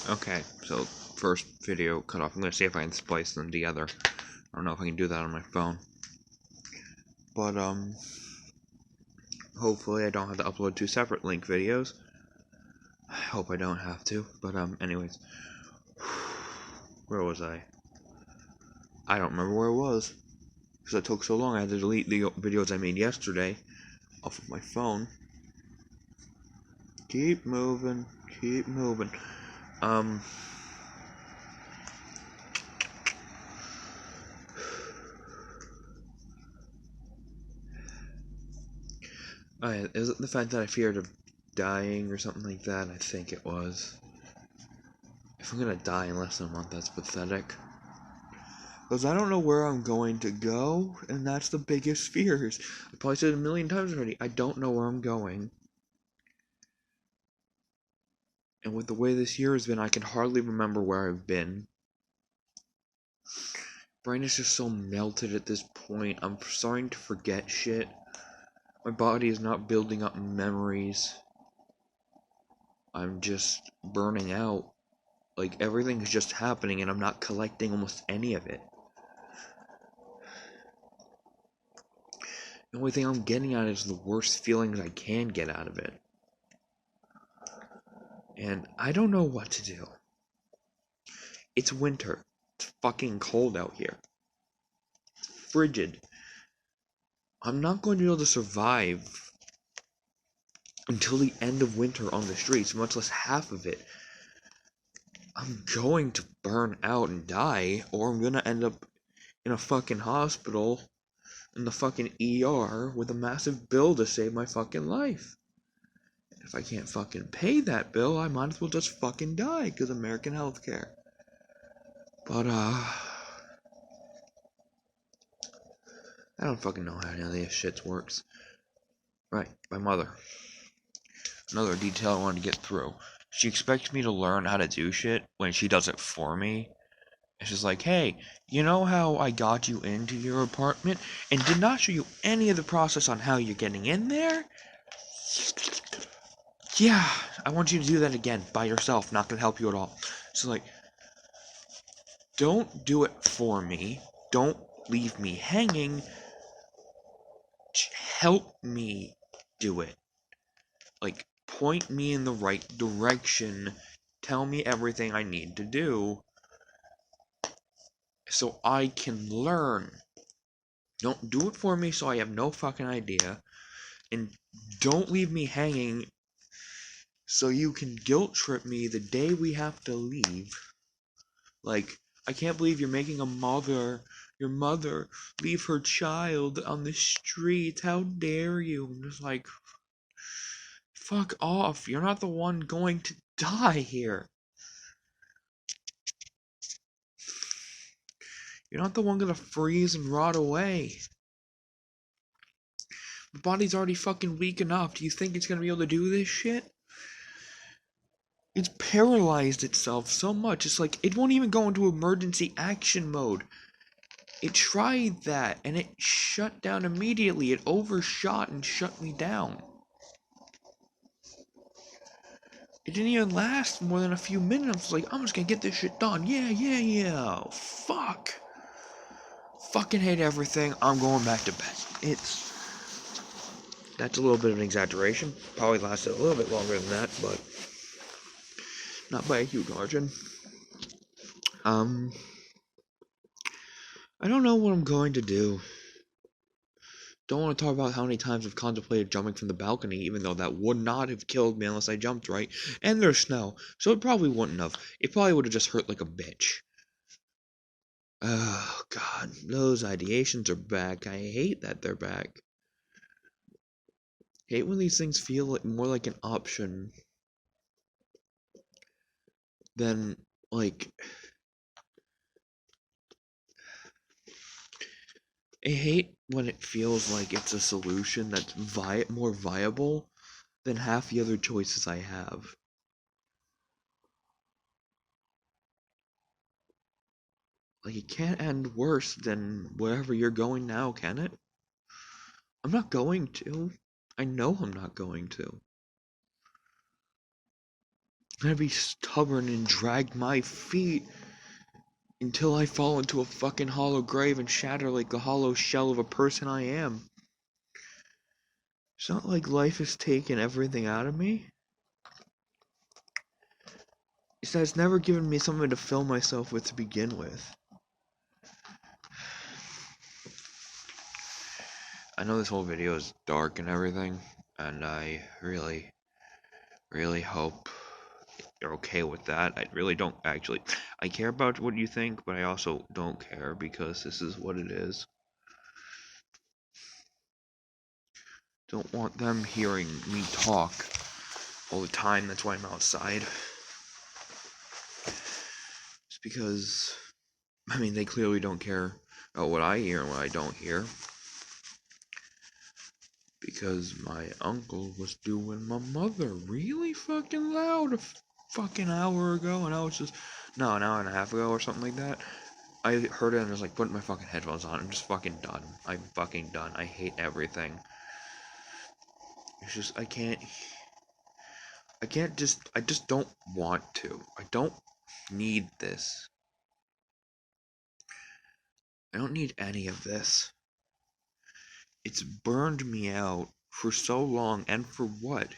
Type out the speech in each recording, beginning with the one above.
Okay, so first video cut off. I'm gonna see if I can splice them together. I don't know if I can do that on my phone. But, hopefully I don't have to upload two separate link videos. I hope I don't have to, but, anyways. Where was I? I don't remember where it was. Because it took so long, I had to delete the videos I made yesterday off of my phone. Keep moving, keep moving. Is it the fact that I feared of dying or something like that? I think it was. If I'm gonna die in less than a month, that's pathetic. Because I don't know where I'm going to go, and that's the biggest fears. I probably said it a million times already. I don't know where I'm going. And with the way this year has been, I can hardly remember where I've been. Brain is just so melted at this point. I'm starting to forget shit. My body is not building up memories. I'm just burning out. Like, everything is just happening, and I'm not collecting almost any of it. The only thing I'm getting at is the worst feelings I can get out of it. And I don't know what to do. It's winter. It's fucking cold out here. It's frigid. I'm not going to be able to survive until the end of winter on the streets, much less half of it. I'm going to burn out and die, or I'm gonna end up in a fucking hospital in the fucking ER with a massive bill to save my fucking life. If I can't fucking pay that bill, I might as well just fucking die, because American healthcare. But, I don't fucking know how any of this shit works. Right, my mother. Another detail I wanted to get through. She expects me to learn how to do shit when she does it for me. And she's like, hey, you know how I got you into your apartment and did not show you any of the process on how you're getting in there? Yeah, I want you to do that again by yourself. Not gonna help you at all. So, like, don't do it for me. Don't leave me hanging. Help me do it. Like, point me in the right direction. Tell me everything I need to do so I can learn. Don't do it for me so I have no fucking idea. And don't leave me hanging so you can guilt trip me the day we have to leave. Like, I can't believe you're making your mother, leave her child on the street. How dare you? I'm just like, fuck off. You're not the one going to die here. You're not the one gonna freeze and rot away. My body's already fucking weak enough. Do you think it's gonna be able to do this shit? It's paralyzed itself so much. It's like, it won't even go into emergency action mode. It tried that, and it shut down immediately. It overshot and shut me down. It didn't even last more than a few minutes. Like, I'm just gonna get this shit done. Yeah. Fuck. Fucking hate everything. I'm going back to bed. That's a little bit of an exaggeration. Probably lasted a little bit longer than that, but not by a huge margin. I don't know what I'm going to do. Don't want to talk about how many times I've contemplated jumping from the balcony, even though that would not have killed me unless I jumped right. And there's snow, so it probably wouldn't have. It probably would have just hurt like a bitch. Oh, God. Those ideations are back. I hate that they're back. Hate when these things feel like more like an option than, like... I hate when it feels like it's a solution that's more viable than half the other choices I have. Like, it can't end worse than wherever you're going now, can it? I'm not going to. I know I'm not going to. I'm gonna be stubborn and drag my feet until I fall into a fucking hollow grave and shatter like the hollow shell of a person I am. It's not like life has taken everything out of me. It's that it's never given me something to fill myself with to begin with. I know this whole video is dark and everything, and I really, really hope you're okay with that. I really don't actually. I care about what you think, but I also don't care because this is what it is. Don't want them hearing me talk all the time. That's why I'm outside. It's because, I mean, they clearly don't care about what I hear and what I don't hear. Because my uncle was doing my mother really fucking loud a fucking hour ago, and I was just, no, an hour and a half ago or something like that. I heard it and I was like, putting my fucking headphones on. I'm just fucking done. I'm fucking done. I hate everything. It's just, I just don't want to. I don't need this. I don't need any of this. It's burned me out for so long, and for what?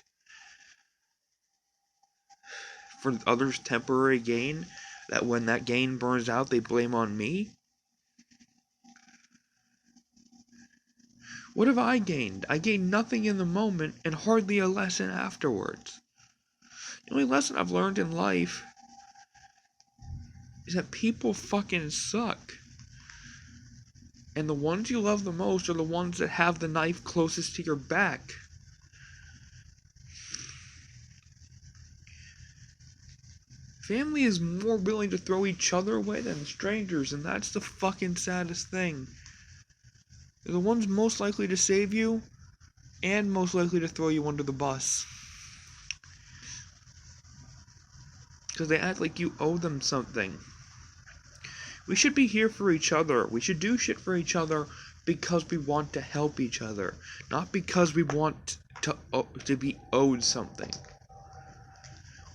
For others' temporary gain? That when that gain burns out, they blame on me? What have I gained? I gained nothing in the moment and hardly a lesson afterwards. The only lesson I've learned in life is that people fucking suck. And the ones you love the most are the ones that have the knife closest to your back. Family is more willing to throw each other away than strangers, and that's the fucking saddest thing. They're the ones most likely to save you, and most likely to throw you under the bus. Because they act like you owe them something. We should be here for each other. We should do shit for each other because we want to help each other, not because we want to be owed something.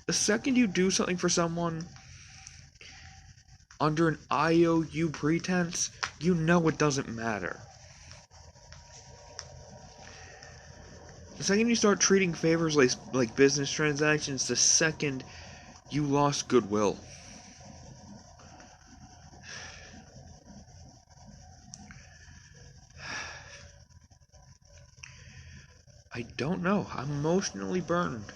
The second you do something for someone under an IOU pretense, you know it doesn't matter. The second you start treating favors like business transactions, the second you lost goodwill. I don't know. I'm emotionally burned.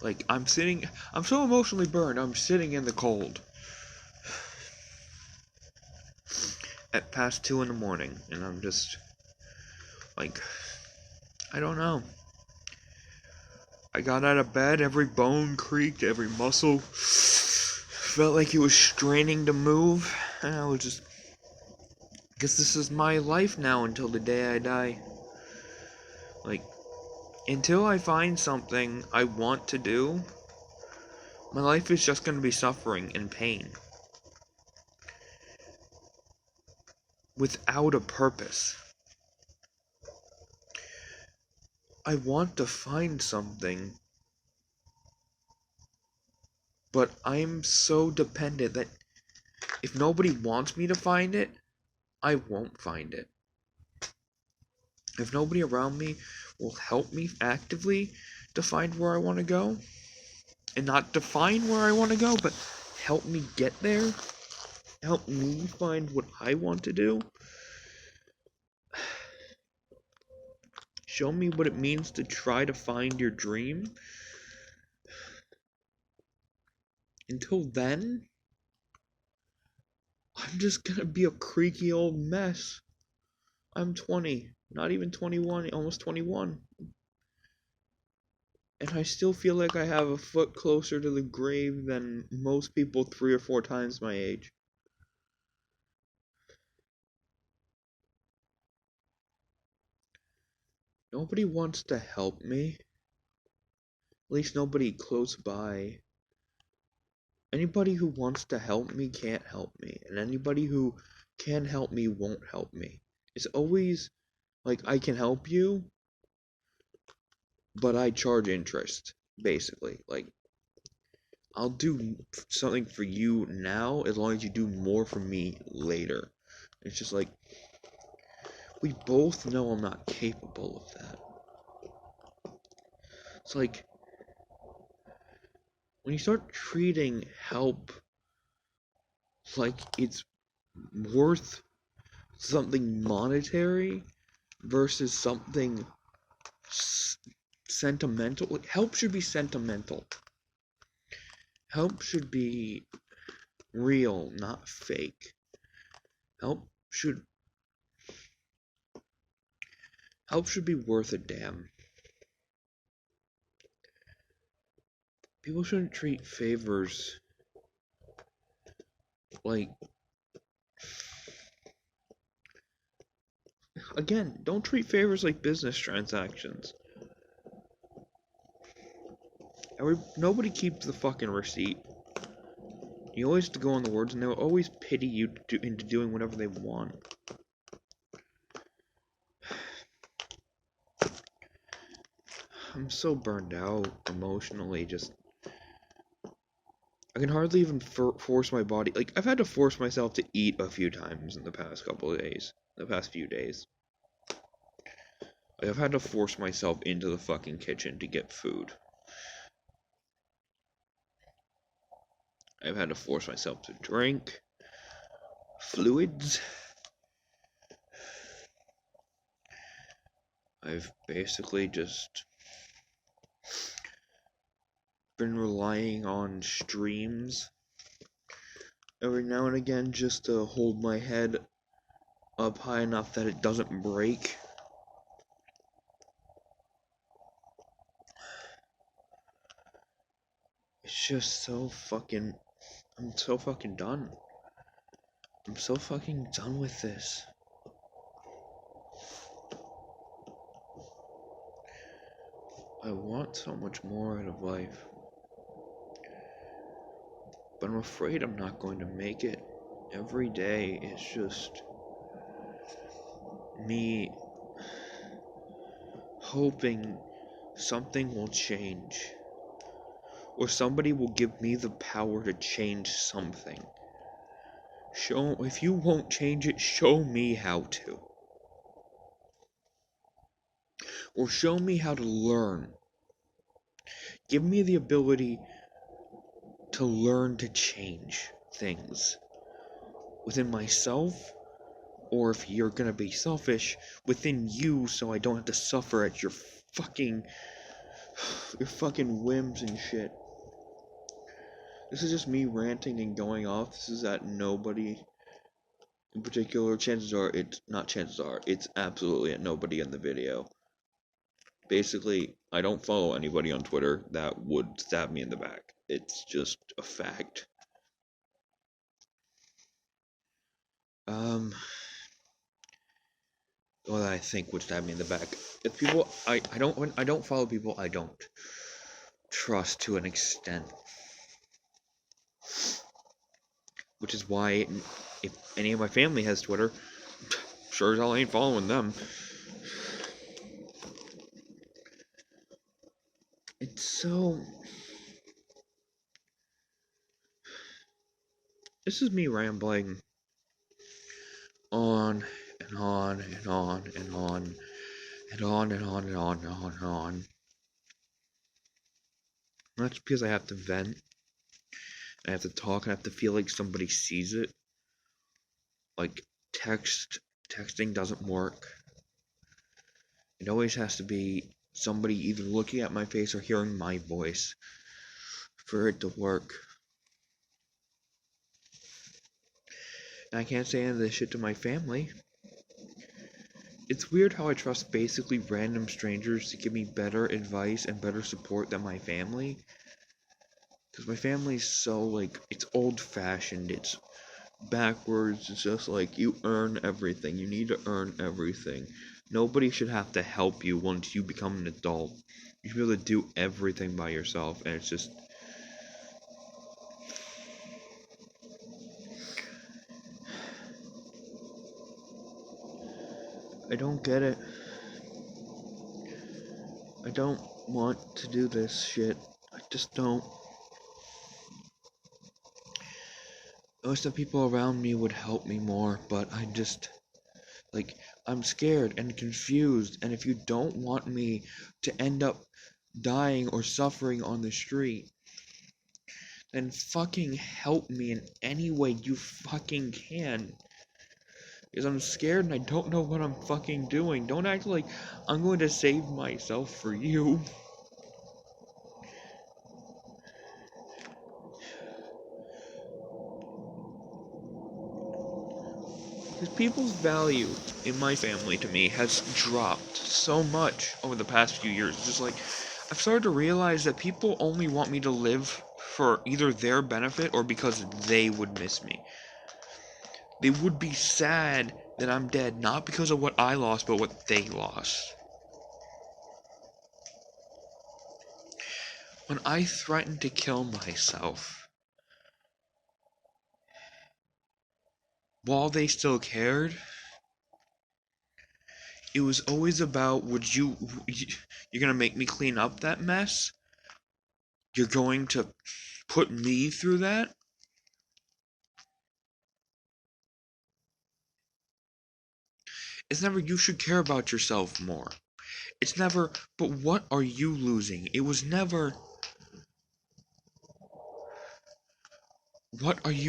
Like, I'm so emotionally burned, I'm sitting in the cold. At past 2 in the morning, and I'm just, like, I don't know. I got out of bed, every bone creaked, every muscle felt like it was straining to move, and I was just, guess this is my life now until the day I die. Like, until I find something I want to do, my life is just gonna be suffering and pain. Without a purpose. I want to find something, but I'm so dependent that if nobody wants me to find it, I won't find it. If nobody around me will help me actively to find where I want to go, and not define where I want to go, but help me get there, help me find what I want to do, show me what it means to try to find your dream. Until then, I'm just gonna be a creaky old mess. I'm 20, not even 21, almost 21. And I still feel like I have a foot closer to the grave than most people 3 or 4 times my age. Nobody wants to help me. At least nobody close by. Anybody who wants to help me can't help me. And anybody who can help me won't help me. It's always like, I can help you, but I charge interest, basically. Like, I'll do something for you now as long as you do more for me later. It's just like, we both know I'm not capable of that. It's like, when you start treating help like it's worth something monetary versus something sentimental, like, help should be sentimental. Help should be real, not fake. Help should be worth a damn. People shouldn't treat favors like, again, don't treat favors like business transactions. Nobody keeps the fucking receipt. You always have to go on the words, and they'll always pity you into doing whatever they want. I'm so burned out emotionally, just... I can hardly even force my body... Like, I've had to force myself to eat a few times in the past couple of days. The past few days. Like, I've had to force myself into the fucking kitchen to get food. I've had to force myself to drink fluids. I've basically just been relying on streams every now and again just to hold my head up high enough that it doesn't break. It's just so fucking... I'm so fucking done. I'm so fucking done with this. I want so much more out of life. But I'm afraid I'm not going to make it. Every day is just me hoping something will change. Or somebody will give me the power to change something. If you won't change it, show me how to. Or show me how to learn. Give me the ability to learn to change things within myself, or if you're gonna be selfish, within you, so I don't have to suffer at your fucking whims and shit. This is just me ranting and going off. This is at nobody in particular. It's absolutely at nobody in the video. Basically, I don't follow anybody on Twitter that would stab me in the back. It's just a fact. Well, I think would stab me in the back. If people, I don't follow people I don't trust to an extent. Which is why, if any of my family has Twitter, sure as hell I ain't following them. It's so... This is me rambling on and on and on and on and on and on and on and on and on. That's because I have to vent. I have to talk, and I have to feel like somebody sees it. Like, texting doesn't work. It always has to be somebody either looking at my face or hearing my voice for it to work. And I can't say any of this shit to my family. It's weird how I trust basically random strangers to give me better advice and better support than my family. Because my family's so, like, it's old-fashioned, it's backwards, it's just like, you earn everything, you need to earn everything. Nobody should have to help you once you become an adult. You should be able to do everything by yourself, and it's just... I don't get it. I don't want to do this shit. I just don't. wish the people around me would help me more, but like, I'm scared and confused, and if you don't want me to end up dying or suffering on the street, then fucking help me in any way you fucking can. Because I'm scared and I don't know what I'm fucking doing. Don't act like I'm going to save myself for you. Because people's value in my family to me has dropped so much over the past few years. It's just like, I've started to realize that people only want me to live for either their benefit or because they would miss me. They would be sad that I'm dead, not because of what I lost, but what they lost. When I threatened to kill myself, while they still cared, it was always about, you're gonna make me clean up that mess? You're going to put me through that? It's never, you should care about yourself more. It's never, but what are you losing? It was never, what are you